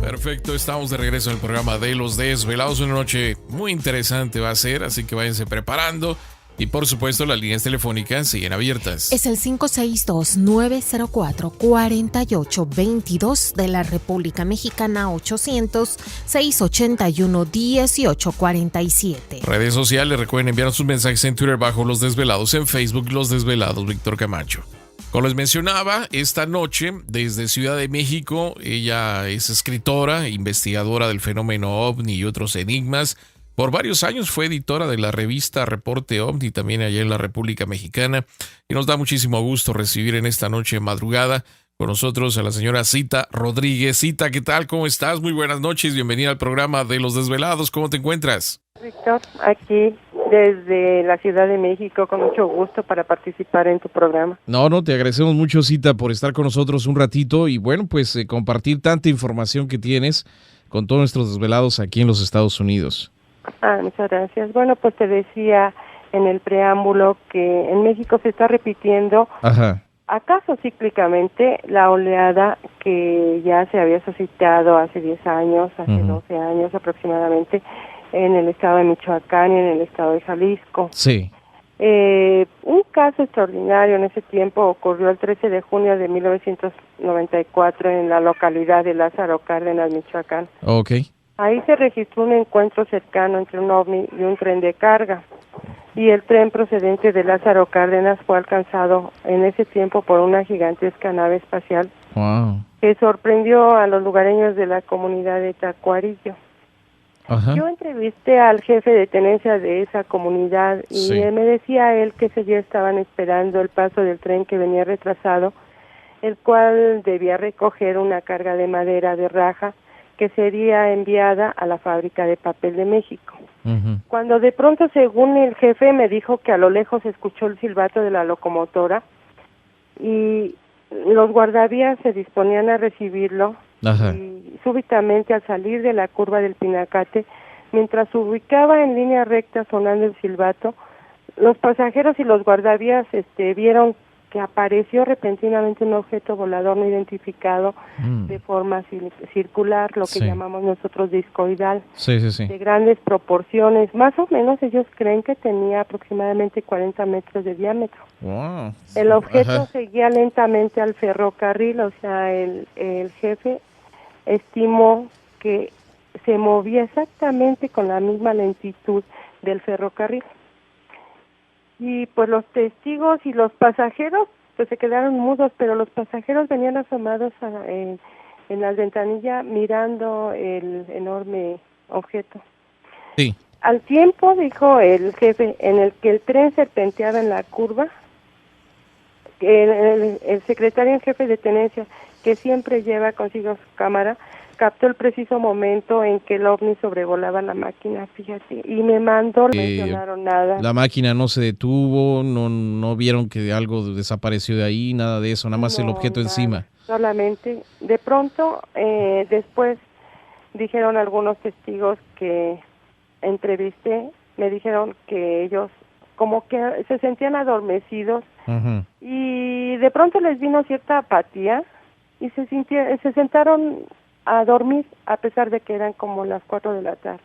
Perfecto, estamos de regreso en el programa de Los Desvelados. Una noche muy interesante va a ser, así que váyanse preparando. Y por supuesto, las líneas telefónicas siguen abiertas. Es el 562-904-4822 de la República Mexicana, 800-681-1847. Redes sociales, recuerden enviar sus mensajes en Twitter bajo Los Desvelados, en Facebook Los Desvelados, Víctor Camacho. Como les mencionaba, esta noche desde Ciudad de México, ella es escritora, investigadora del fenómeno OVNI y otros enigmas. Por varios años fue editora de la revista Reporte OVNI, también allá en la República Mexicana. Y nos da muchísimo gusto recibir en esta noche madrugada con nosotros a la señora Cita Rodríguez. Cita, ¿qué tal? ¿Cómo estás? Muy buenas noches. Bienvenida al programa de Los Desvelados. ¿Cómo te encuentras? Víctor, aquí desde la Ciudad de México, con mucho gusto para participar en tu programa. No, te agradecemos mucho, Cita, por estar con nosotros un ratito y bueno, pues compartir tanta información que tienes con todos nuestros desvelados aquí en los Estados Unidos. Muchas gracias. Bueno, pues te decía en el preámbulo que en México se está repitiendo, acaso cíclicamente, la oleada que ya se había suscitado hace 10 años, hace 12 años aproximadamente, en el estado de Michoacán y en el estado de Jalisco. Sí. Un caso extraordinario en ese tiempo ocurrió el 13 de junio de 1994 en la localidad de Lázaro Cárdenas, Michoacán. Okay. Ahí se registró un encuentro cercano entre un ovni y un tren de carga, y el tren procedente de Lázaro Cárdenas fue alcanzado en ese tiempo por una gigantesca nave espacial. Wow. Que sorprendió a los lugareños de la comunidad de Tacuarillo. Ajá. Yo entrevisté al jefe de tenencia de esa comunidad y Sí. me decía él que ese día estaban esperando el paso del tren que venía retrasado, el cual debía recoger una carga de madera de raja que sería enviada a la fábrica de papel de México. Cuando de pronto, según el jefe, me dijo que a lo lejos escuchó el silbato de la locomotora y los guardavías se disponían a recibirlo. Ajá. Y súbitamente, al salir de la curva del Pinacate, mientras se ubicaba en línea recta sonando el silbato, los pasajeros y los guardavías vieron que apareció repentinamente un objeto volador no identificado de forma circular, lo que llamamos nosotros discoidal, de grandes proporciones. Más o menos ellos creen que tenía aproximadamente 40 metros de diámetro. Wow. El objeto seguía lentamente al ferrocarril, o sea, el jefe estimó que se movía exactamente con la misma lentitud del ferrocarril. Y pues los testigos y los pasajeros pues se quedaron mudos, pero los pasajeros venían asomados en las ventanillas mirando el enorme objeto. Sí. Al tiempo, dijo el jefe, en el que el tren serpenteaba en la curva, el secretario en jefe de tenencia, que siempre lleva consigo su cámara, captó el preciso momento en que el ovni sobrevolaba la máquina, fíjate, y me mandó, no mencionaron nada. La máquina no se detuvo, no vieron que algo desapareció de ahí, nada de eso, nada más el objeto encima. Solamente, de pronto, después dijeron algunos testigos que entrevisté, me dijeron que ellos como que se sentían adormecidos y de pronto les vino cierta apatía y se sentaron a dormir a pesar de que eran como las 4 de la tarde.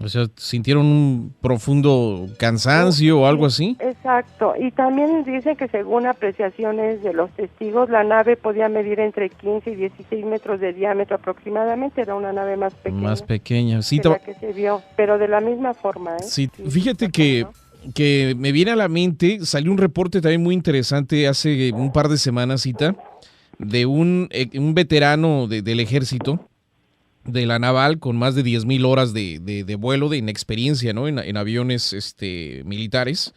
O sea, ¿sintieron un profundo cansancio o algo así? Exacto, y también dicen que según apreciaciones de los testigos, la nave podía medir entre 15 y 16 metros de diámetro aproximadamente, era una nave más pequeña. Más pequeña, sí. De la que se vio, pero de la misma forma, ¿eh? Sí, fíjate que me viene a la mente, salió un reporte también muy interesante hace un par de semanas, Cita, de un veterano del ejército, de la naval, con más de 10,000 horas de vuelo, de inexperiencia, ¿no? En aviones militares.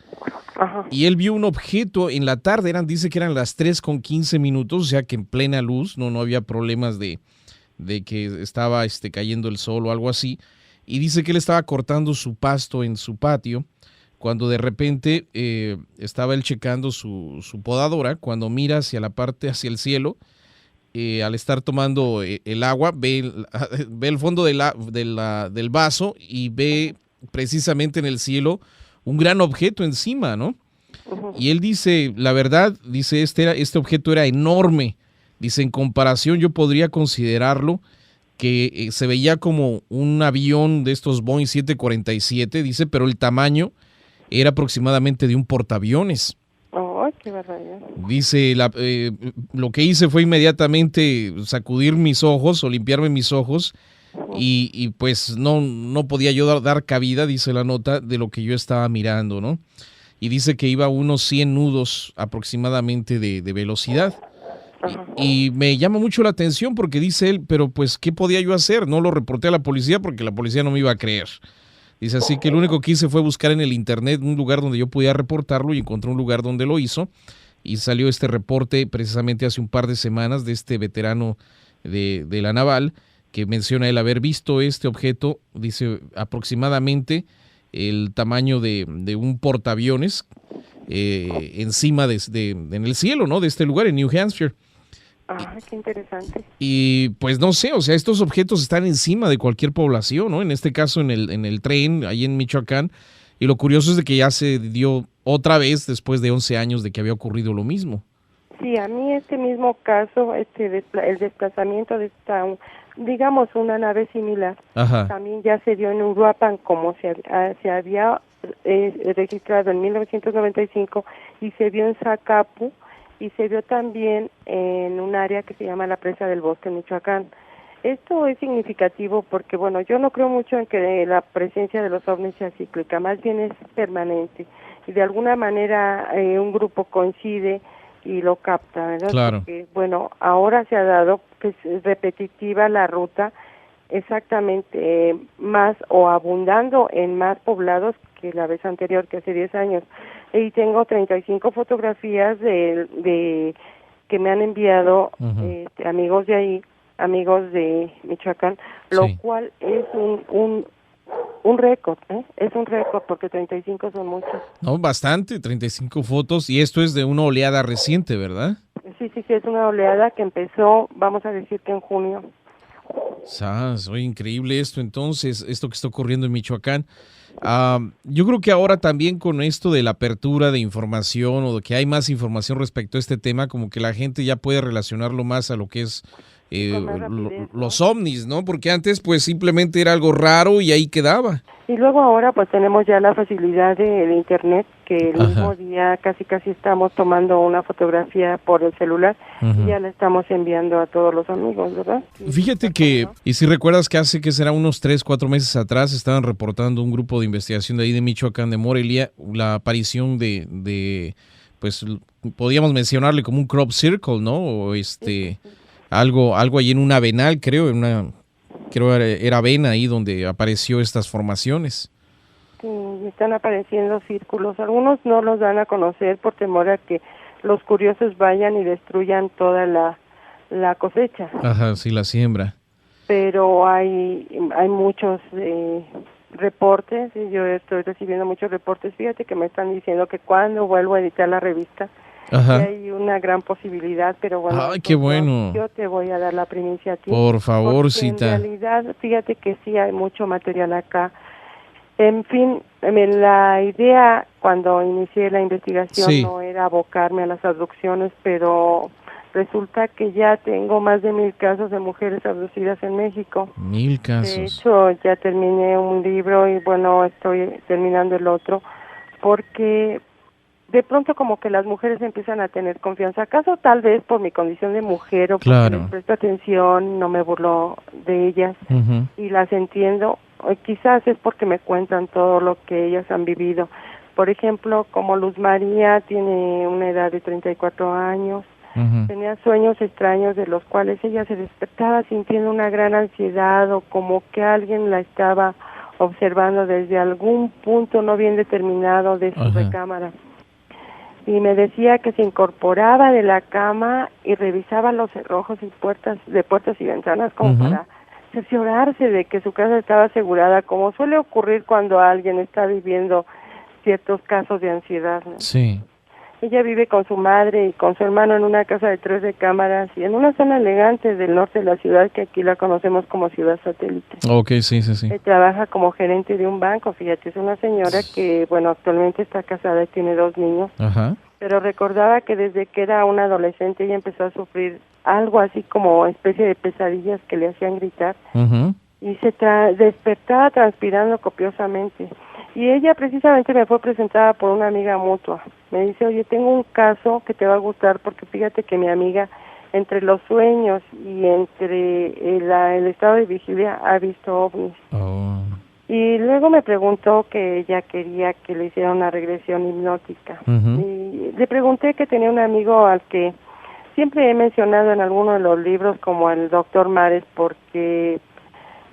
Ajá. Y él vio un objeto en la tarde, dice que eran las 3:15, o sea que en plena luz, no había problemas de que estaba cayendo el sol o algo así. Y dice que él estaba cortando su pasto en su patio cuando de repente estaba él checando su podadora, cuando mira hacia la parte, hacia el cielo, al estar tomando el agua, ve el fondo del vaso y ve precisamente en el cielo un gran objeto encima, ¿no? Y él dice, la verdad, dice, este objeto era enorme. Dice, en comparación yo podría considerarlo que se veía como un avión de estos Boeing 747, dice, pero el tamaño era aproximadamente de un portaaviones. ¡Oh, qué barbaridad! Dice, lo que hice fue inmediatamente sacudir mis ojos o limpiarme mis ojos y pues no podía yo dar cabida, dice la nota, de lo que yo estaba mirando, ¿no? Y dice que iba a unos 100 nudos aproximadamente de velocidad. Y me llama mucho la atención porque dice él, pero pues, ¿qué podía yo hacer? No lo reporté a la policía porque la policía no me iba a creer. Dice, así que lo único que hice fue buscar en el internet un lugar donde yo pudiera reportarlo y encontré un lugar donde lo hizo. Y salió este reporte precisamente hace un par de semanas de este veterano de la naval que menciona el haber visto este objeto, dice aproximadamente el tamaño de un portaaviones encima en el cielo, ¿no? De este lugar en New Hampshire. Ah, qué interesante. Y pues no sé, o sea, estos objetos están encima de cualquier población, ¿no? En este caso en el tren, ahí en Michoacán. Y lo curioso es de que ya se dio otra vez después de 11 años de que había ocurrido lo mismo. Sí, a mí este mismo caso, el desplazamiento de digamos, una nave similar, Ajá. también ya se dio en Uruapan, como se había registrado en 1995, y se vio en Zacapu, y se vio también en un área que se llama la Presa del Bosque, en Michoacán. Esto es significativo porque, bueno, yo no creo mucho en que la presencia de los ovnis sea cíclica, más bien es permanente, y de alguna manera un grupo coincide y lo capta, ¿verdad? Claro. Porque, bueno, ahora se ha dado que es repetitiva la ruta, exactamente más o abundando en más poblados que la vez anterior, que hace 10 años. Y tengo 35 fotografías de que me han enviado amigos de ahí, amigos de Michoacán, lo cual es un récord, es un récord porque 35 son muchos. No, bastante, 35 fotos, y esto es de una oleada reciente, ¿verdad? Sí, es una oleada que empezó, vamos a decir que en junio. Oye, increíble esto entonces, esto que está ocurriendo en Michoacán. Yo creo que ahora también con esto de la apertura de información o de que hay más información respecto a este tema, como que la gente ya puede relacionarlo más a lo que es los ovnis, ¿no? Porque antes pues simplemente era algo raro y ahí quedaba. Y luego ahora pues tenemos ya la facilidad del internet, que el mismo día casi estamos tomando una fotografía por el celular y ya la estamos enviando a todos los amigos, ¿verdad? Fíjate que, y si recuerdas que hace que será unos 3-4 meses atrás estaban reportando un grupo de investigación de ahí de Michoacán, de Morelia, la aparición de pues podríamos mencionarle como un crop circle, ¿no? O algo ahí en un avenal, creo era avena ahí donde apareció estas formaciones. Sí, están apareciendo círculos. Algunos no los dan a conocer por temor a que los curiosos vayan y destruyan toda la cosecha. Ajá, sí, la siembra. Pero hay muchos reportes, y yo estoy recibiendo muchos reportes. Fíjate que me están diciendo que cuando vuelvo a editar la revista, hay una gran posibilidad, pero bueno. ¡Ay, qué bueno! Yo te voy a dar la primicia a ti. Por favor, Cita. En realidad, fíjate que sí hay mucho material acá. En fin, la idea cuando inicié la investigación no era abocarme a las abducciones, pero resulta que ya tengo más de 1000 casos de mujeres abducidas en México. 1000 casos. De hecho, ya terminé un libro y bueno, estoy terminando el otro, porque de pronto como que las mujeres empiezan a tener confianza. ¿Acaso tal vez por mi condición de mujer o porque les presto atención, no me burlo de ellas y las entiendo? O quizás es porque me cuentan todo lo que ellas han vivido. Por ejemplo, como Luz María tiene una edad de 34 años, tenía sueños extraños de los cuales ella se despertaba sintiendo una gran ansiedad o como que alguien la estaba observando desde algún punto no bien determinado de su recámara. Y me decía que se incorporaba de la cama y revisaba los cerrojos y puertas y ventanas como para cerciorarse de que su casa estaba asegurada, como suele ocurrir cuando alguien está viviendo ciertos casos de ansiedad, ¿no? Sí. Ella vive con su madre y con su hermano en una casa de 3 recámaras y en una zona elegante del norte de la ciudad, que aquí la conocemos como Ciudad Satélite. Ok, sí, sí, sí. Trabaja como gerente de un banco, fíjate, es una señora que, bueno, actualmente está casada y tiene 2 niños, Ajá. pero recordaba que desde que era una adolescente ella empezó a sufrir algo así como especie de pesadillas que le hacían gritar Ujú. y se despertaba transpirando copiosamente. Y ella precisamente me fue presentada por una amiga mutua. Me dice, oye, tengo un caso que te va a gustar porque fíjate que mi amiga, entre los sueños y entre el estado de vigilia, ha visto ovnis. Oh. Y luego me preguntó que ella quería que le hiciera una regresión hipnótica. Ujú. Y le pregunté que tenía un amigo al que siempre he mencionado en alguno de los libros como el doctor Mares, porque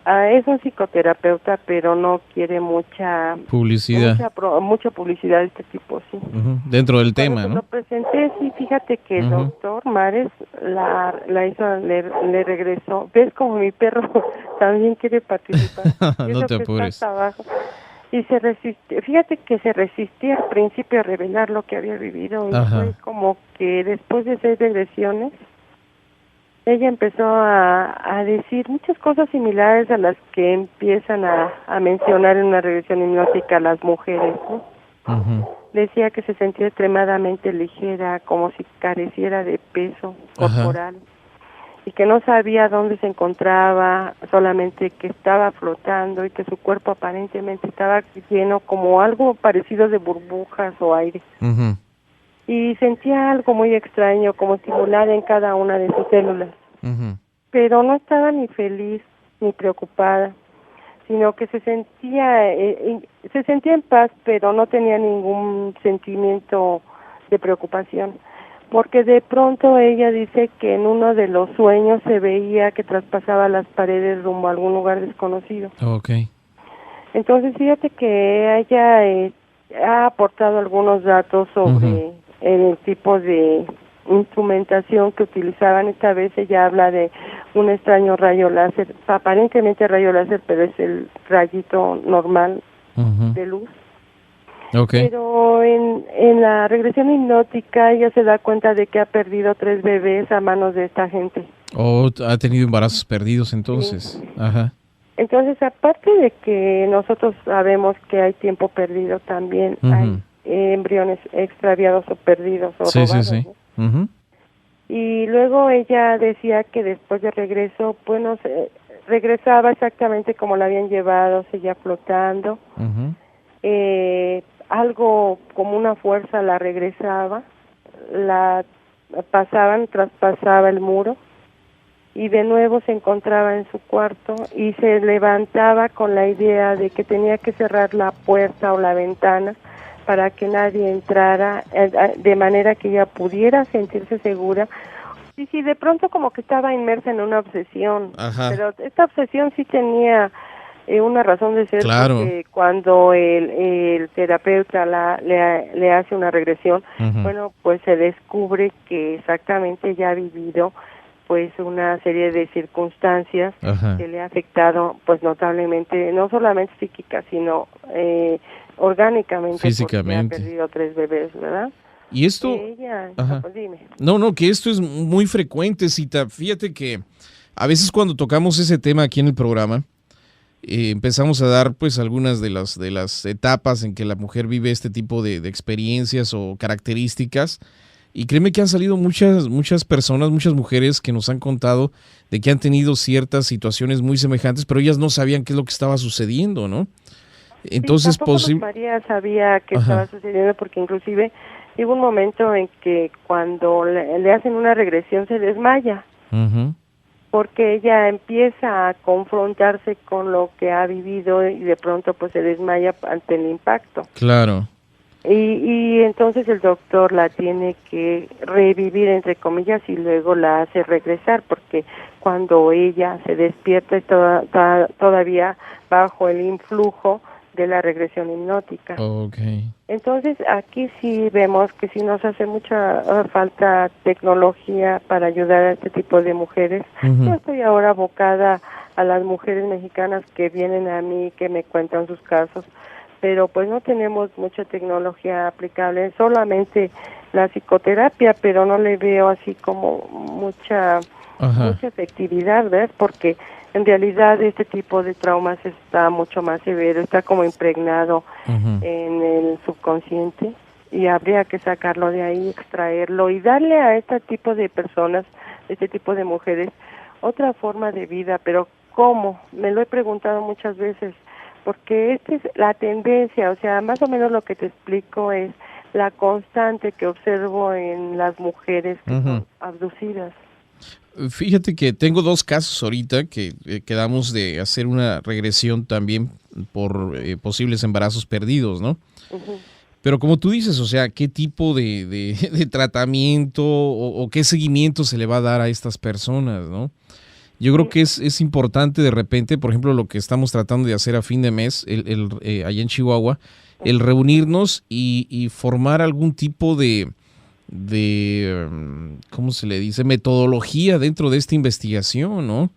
es un psicoterapeuta, pero no quiere mucha Publicidad. mucha publicidad de este tipo, sí. Ujú. Dentro del Cuando tema, se ¿no? lo presenté, sí, fíjate que el Ujú. doctor Mares la hizo, le regresó. ¿Ves como mi perro también quiere participar? Y No eso te que está apures. hasta abajo. Y se resiste, fíjate que se resistía al principio a revelar lo que había vivido y Ajá. fue como que después de 6 regresiones ella empezó a decir muchas cosas similares a las que empiezan a mencionar en una regresión hipnótica las mujeres, ¿no? Ujú. Decía que se sentía extremadamente ligera, como si careciera de peso corporal, y que no sabía dónde se encontraba, solamente que estaba flotando y que su cuerpo aparentemente estaba lleno como algo parecido de burbujas o aire. Ujú. Y sentía algo muy extraño, como estimular en cada una de sus células. Ujú. Pero no estaba ni feliz ni preocupada, sino que se sentía en paz, pero no tenía ningún sentimiento de preocupación, porque de pronto ella dice que en uno de los sueños se veía que traspasaba las paredes rumbo a algún lugar desconocido. Ok. Entonces fíjate que ella ha aportado algunos datos sobre el tipo de instrumentación que utilizaban. Esta vez ella habla de un extraño rayo láser, aparentemente rayo láser, pero es el rayito normal Ujú. de luz. Ok. Pero en la regresión hipnótica ella se da cuenta de que ha perdido 3 bebés a manos de esta gente. Oh, ha tenido embarazos perdidos entonces. Ajá. Entonces, aparte de que nosotros sabemos que hay tiempo perdido, también hay embriones extraviados o perdidos o Sí, sí, robados, sí. ¿no? Ujú. Y luego ella decía que después de regreso, bueno, regresaba exactamente como la habían llevado, seguía flotando. Ujú. Algo como una fuerza la regresaba, la traspasaba el muro y de nuevo se encontraba en su cuarto y se levantaba con la idea de que tenía que cerrar la puerta o la ventana para que nadie entrara, de manera que ella pudiera sentirse segura. Y sí, de pronto como que estaba inmersa en una obsesión, Ajá. pero esta obsesión sí tenía una razón de ser, Claro. porque cuando el terapeuta le hace una regresión, Ujú. bueno, pues se descubre que exactamente ya ha vivido pues una serie de circunstancias Ajá. que le ha afectado pues notablemente, no solamente psíquica, sino orgánicamente, Físicamente. porque ha perdido 3 bebés, ¿verdad? Y esto, Ella, ajá. pues dime. No, que esto es muy frecuente, Cita. Fíjate que a veces cuando tocamos ese tema aquí en el programa, empezamos a dar pues algunas de las etapas en que la mujer vive este tipo de experiencias o características. Y créeme que han salido muchas personas, muchas mujeres que nos han contado de que han tenido ciertas situaciones muy semejantes, pero ellas no sabían qué es lo que estaba sucediendo, ¿no? Entonces, sí, tampoco María sabía que estaba sucediendo, porque inclusive llegó un momento en que cuando le hacen una regresión se desmaya, porque ella empieza a confrontarse con lo que ha vivido y de pronto pues se desmaya ante el impacto. Claro. Y entonces el doctor la tiene que revivir, entre comillas, y luego la hace regresar, porque cuando ella se despierta está todavía bajo el influjo de la regresión hipnótica. Okay. Entonces aquí sí vemos que sí nos hace mucha falta tecnología para ayudar a este tipo de mujeres. Yo estoy ahora abocada a las mujeres mexicanas que vienen a mí, que me cuentan sus casos, pero pues no tenemos mucha tecnología aplicable, solamente la psicoterapia, pero no le veo así como mucha efectividad, ¿ves? Porque en realidad este tipo de traumas está mucho más severo, está como impregnado en el subconsciente y habría que sacarlo de ahí, extraerlo y darle a este tipo de personas, este tipo de mujeres, otra forma de vida. Pero ¿cómo? Me lo he preguntado muchas veces, porque esta es la tendencia, o sea, más o menos lo que te explico es la constante que observo en las mujeres que son abducidas. Fíjate que tengo 2 casos ahorita que quedamos de hacer una regresión también por posibles embarazos perdidos, ¿no? Pero como tú dices, o sea, ¿qué tipo de tratamiento o qué seguimiento se le va a dar a estas personas, ¿no? Yo creo que es importante de repente, por ejemplo, lo que estamos tratando de hacer a fin de mes, allá en Chihuahua, el reunirnos y formar algún tipo de ¿cómo se le dice? Metodología dentro de esta investigación, ¿no?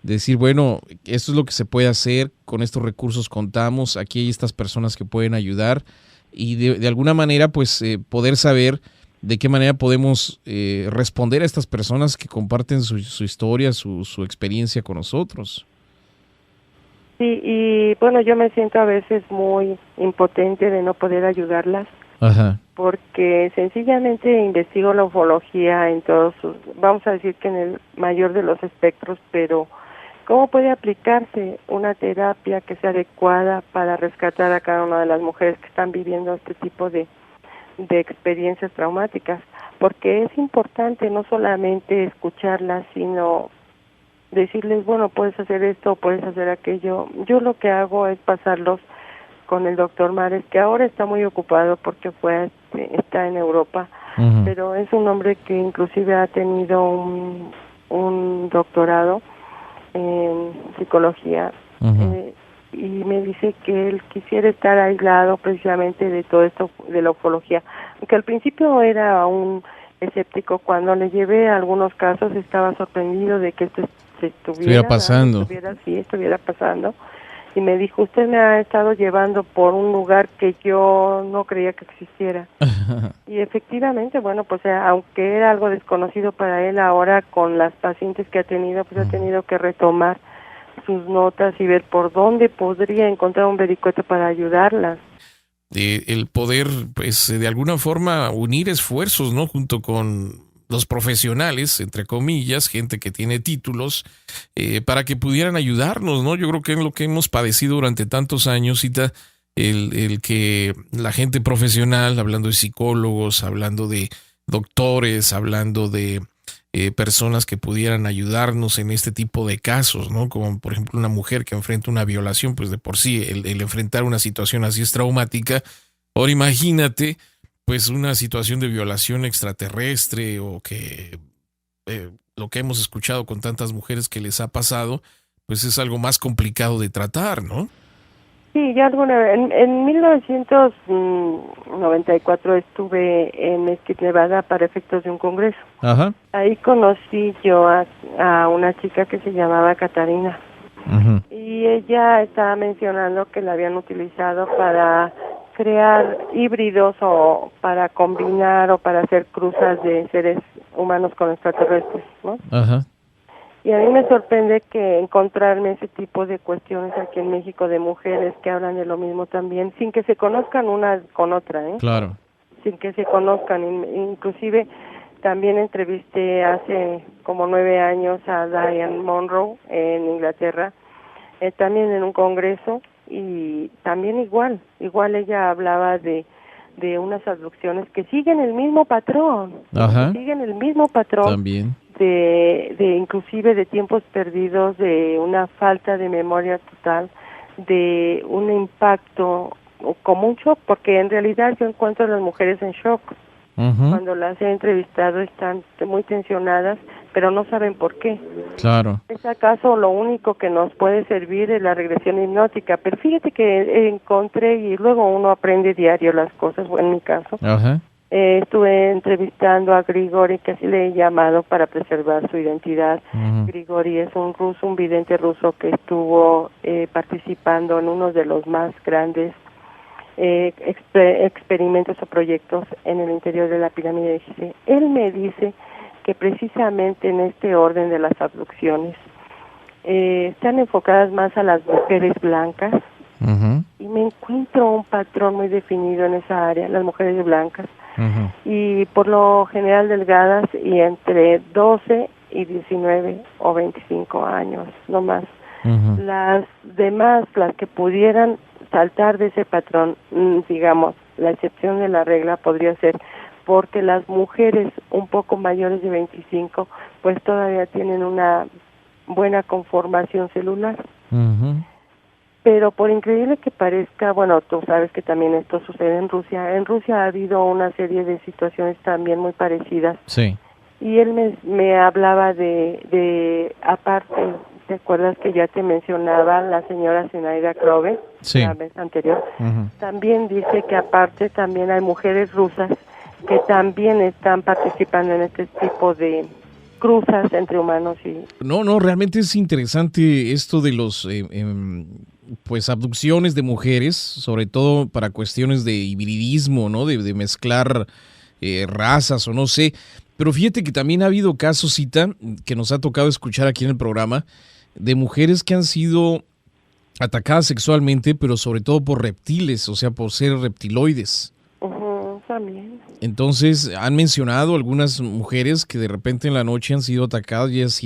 Decir, bueno, esto es lo que se puede hacer, con estos recursos contamos, aquí hay estas personas que pueden ayudar y de alguna manera, pues, poder saber de qué manera podemos responder a estas personas que comparten su historia, su experiencia con nosotros. Sí, y bueno, yo me siento a veces muy impotente de no poder ayudarlas. Porque sencillamente investigo la ufología en todos sus, vamos a decir que en el mayor de los espectros, pero ¿cómo puede aplicarse una terapia que sea adecuada para rescatar a cada una de las mujeres que están viviendo este tipo de experiencias traumáticas? Porque es importante no solamente escucharlas, sino decirles, bueno, puedes hacer esto, puedes hacer aquello. Yo lo que hago es pasarlos con el doctor Mares, que ahora está muy ocupado porque está en Europa, pero es un hombre que inclusive ha tenido un doctorado en psicología, y me dice que él quisiera estar aislado precisamente de todo esto de la ufología, aunque al principio era un escéptico. Cuando le llevé algunos casos estaba sorprendido de que esto estuviera pasando. Estuviera pasando. Y me dijo, usted me ha estado llevando por un lugar que yo no creía que existiera. Y efectivamente, bueno, pues aunque era algo desconocido para él, ahora con las pacientes que ha tenido, pues ha tenido que retomar sus notas y ver por dónde podría encontrar un vericueto para ayudarlas. El poder, pues, de alguna forma unir esfuerzos, ¿no? Junto con los profesionales, entre comillas, gente que tiene títulos, para que pudieran ayudarnos, ¿no? Yo creo que es lo que hemos padecido durante tantos años, Cita, el que la gente profesional, hablando de psicólogos, hablando de doctores, hablando de personas que pudieran ayudarnos en este tipo de casos, ¿no? Como por ejemplo una mujer que enfrenta una violación, pues de por sí el enfrentar una situación así es traumática. Ahora imagínate pues una situación de violación extraterrestre o que lo que hemos escuchado con tantas mujeres que les ha pasado, pues es algo más complicado de tratar, ¿no? Sí, ya alguna vez, en 1994 estuve en Mesquite, Nevada, para efectos de un congreso. Ahí conocí yo a una chica que se llamaba Catarina. Y ella estaba mencionando que la habían utilizado para crear híbridos o para combinar o para hacer cruzas de seres humanos con extraterrestres, ¿no? Y a mí me sorprende que encontrarme ese tipo de cuestiones aquí en México de mujeres que hablan de lo mismo también, sin que se conozcan una con otra, ¿eh? Claro. Sin que se conozcan. Inclusive también entrevisté hace como 9 años a Diane Monroe en Inglaterra, también en un congreso, y también igual ella hablaba de unas abducciones que siguen el mismo patrón, También. de inclusive de tiempos perdidos, de una falta de memoria total, de un impacto como un shock, porque en realidad yo encuentro a las mujeres en shock. Cuando las he entrevistado están muy tensionadas, pero no saben por qué. Claro. ¿Es acaso lo único que nos puede servir es la regresión hipnótica? Pero fíjate que encontré, y luego uno aprende diario las cosas, en mi caso. Estuve entrevistando a Grigori, que así le he llamado para preservar su identidad. Grigori es un ruso, un vidente ruso que estuvo participando en uno de los más grandes experimentos o proyectos en el interior de la pirámide de Gizeh. Él me dice que precisamente en este orden de las abducciones están enfocadas más a las mujeres blancas, y me encuentro un patrón muy definido en esa área, las mujeres blancas, y por lo general delgadas y entre 12 y 19 o 25 años, no más. Las demás, las que pudieran saltar de ese patrón, digamos, la excepción de la regla podría ser porque las mujeres un poco mayores de 25 pues todavía tienen una buena conformación celular. Pero por increíble que parezca, bueno, tú sabes que también esto sucede en Rusia. En Rusia ha habido una serie de situaciones también muy parecidas. Sí. Y él me hablaba de aparte, ¿te acuerdas que ya te mencionaba la señora Zenaida Krove, Sí. la vez anterior? También dice que aparte también hay mujeres rusas que también están participando en este tipo de cruzas entre humanos y... No, realmente es interesante esto de los pues abducciones de mujeres, sobre todo para cuestiones de hibridismo, ¿no? De mezclar razas o no sé. Pero fíjate que también ha habido casos, Cita, que nos ha tocado escuchar aquí en el programa, de mujeres que han sido atacadas sexualmente, pero sobre todo por reptiles, o sea, por ser reptiloides. También. Entonces, han mencionado algunas mujeres que de repente en la noche han sido atacadas y ellas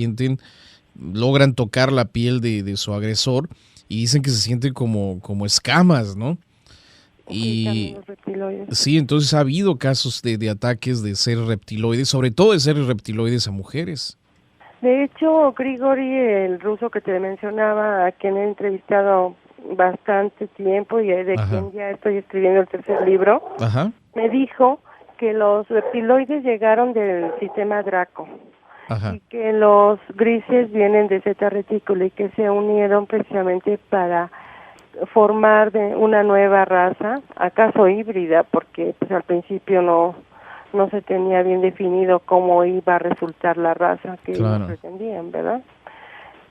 logran tocar la piel de su agresor y dicen que se sienten como escamas, ¿no? Y sí, entonces ha habido casos de ataques de seres reptiloides, sobre todo de seres reptiloides a mujeres. De hecho, Grigori, el ruso que te mencionaba, a quien he entrevistado bastante tiempo y de quien ya estoy escribiendo el tercer libro, me dijo que los reptiloides llegaron del sistema Draco y que los grises vienen de Zeta Reticuli y que se unieron precisamente para formar de una nueva raza, acaso híbrida, porque pues al principio no se tenía bien definido cómo iba a resultar la raza que ellos pretendían, ¿verdad?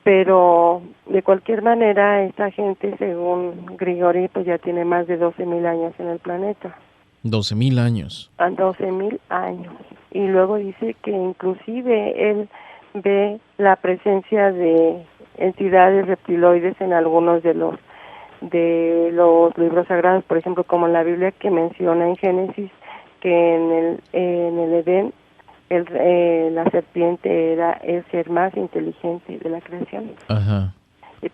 Pero de cualquier manera esta gente, según Grigori, pues ya tiene más de 12,000 años en el planeta. 12,000 años. 12,000 años. Y luego dice que inclusive él ve la presencia de entidades reptiloides en algunos de los libros sagrados, por ejemplo, como en la Biblia que menciona en Génesis que en el Edén la serpiente era el ser más inteligente de la creación.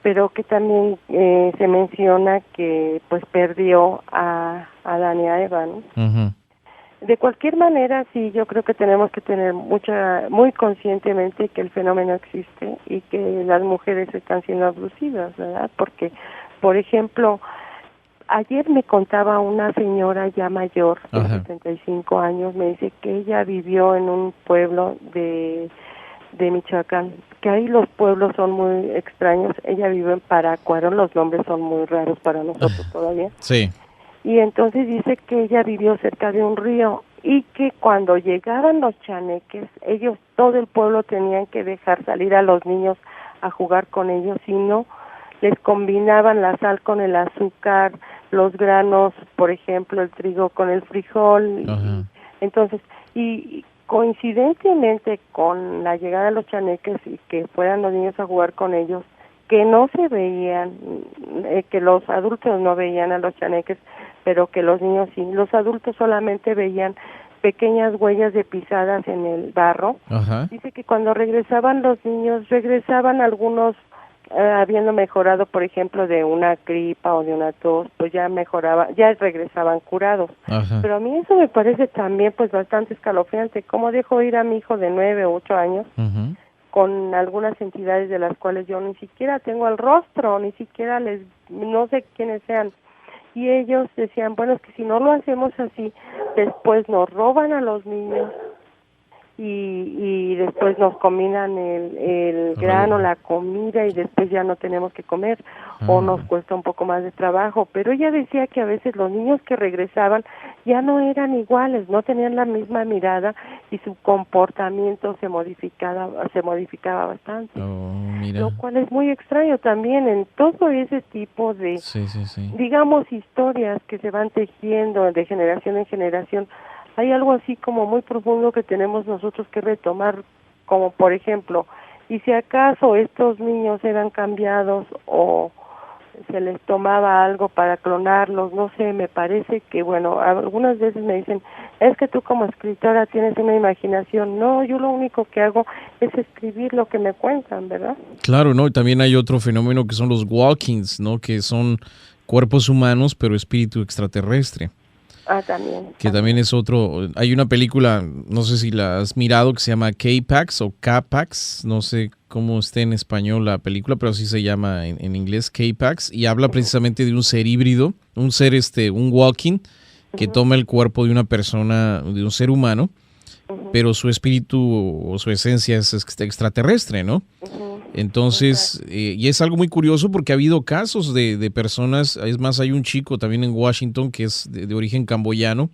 Pero que también se menciona que pues perdió a Adán y a Eva, ¿no? De cualquier manera, sí, yo creo que tenemos que tener muy conscientemente que el fenómeno existe y que las mujeres están siendo abusivas, ¿verdad? Porque, por ejemplo, ayer me contaba una señora ya mayor, de 75 años, me dice que ella vivió en un pueblo de Michoacán, que ahí los pueblos son muy extraños. Ella vive en Parácuaro, los nombres son muy raros para nosotros todavía. Sí. Y entonces dice que ella vivió cerca de un río y que cuando llegaban los chaneques, ellos, todo el pueblo tenían que dejar salir a los niños a jugar con ellos, si no, les combinaban la sal con el azúcar, los granos, por ejemplo, el trigo con el frijol. Entonces, y coincidentemente con la llegada de los chaneques y que fueran los niños a jugar con ellos, que no se veían, que los adultos no veían a los chaneques, pero que los niños sí. Los adultos solamente veían pequeñas huellas de pisadas en el barro. Dice que cuando regresaban los niños, regresaban algunos habiendo mejorado, por ejemplo, de una gripa o de una tos, pues ya regresaban curados. Pero a mí eso me parece también pues bastante escalofriante. ¿Cómo dejo ir a mi hijo de 9 o 8 años con algunas entidades de las cuales yo ni siquiera tengo el rostro, ni siquiera no sé quiénes sean? Y ellos decían, bueno, es que si no lo hacemos así, después nos roban a los niños y después nos combinan el grano, la comida y después ya no tenemos que comer o nos cuesta un poco más de trabajo. Pero ella decía que a veces los niños que regresaban ya no eran iguales, no tenían la misma mirada y su comportamiento se modificaba bastante. Mira. Lo cual es muy extraño también en todo ese tipo de, digamos, historias que se van tejiendo de generación en generación. Hay algo así como muy profundo que tenemos nosotros que retomar, como por ejemplo, y si acaso estos niños eran cambiados o se les tomaba algo para clonarlos, no sé, me parece que, bueno, algunas veces me dicen, es que tú como escritora tienes una imaginación. No, yo lo único que hago es escribir lo que me cuentan, ¿verdad? Claro, ¿no? Y también hay otro fenómeno que son los walkings, ¿no? Que son cuerpos humanos, pero espíritu extraterrestre. También. Que también es otro. Hay una película, no sé si la has mirado, que se llama K-Pax o K-Pax. No sé cómo esté en español la película, pero así se llama en inglés, K-Pax. Y habla precisamente de un ser híbrido, un ser, un walking, que toma el cuerpo de una persona, de un ser humano, pero su espíritu o su esencia es extraterrestre, ¿no? Entonces, y es algo muy curioso porque ha habido casos de personas, es más, hay un chico también en Washington que es de origen camboyano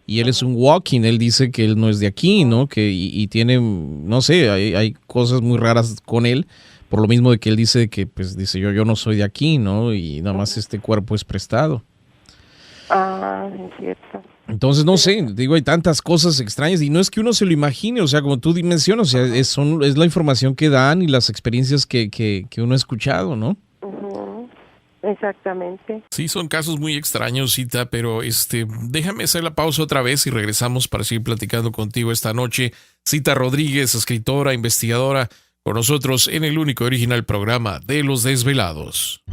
y él es un walking, él dice que él no es de aquí, ¿no? Que y tiene, no sé, hay cosas muy raras con él, por lo mismo de que él dice que, pues, dice yo no soy de aquí, ¿no? Y nada más este cuerpo es prestado. Es cierto. Entonces, no sé, digo, hay tantas cosas extrañas y no es que uno se lo imagine, o sea, como tú mencionas, o sea, es la información que dan y las experiencias que uno ha escuchado, ¿no? Exactamente. Sí, son casos muy extraños, Cita, pero déjame hacer la pausa otra vez y regresamos para seguir platicando contigo esta noche. Cita Rodríguez, escritora, investigadora, con nosotros en el único y original programa de Los Desvelados.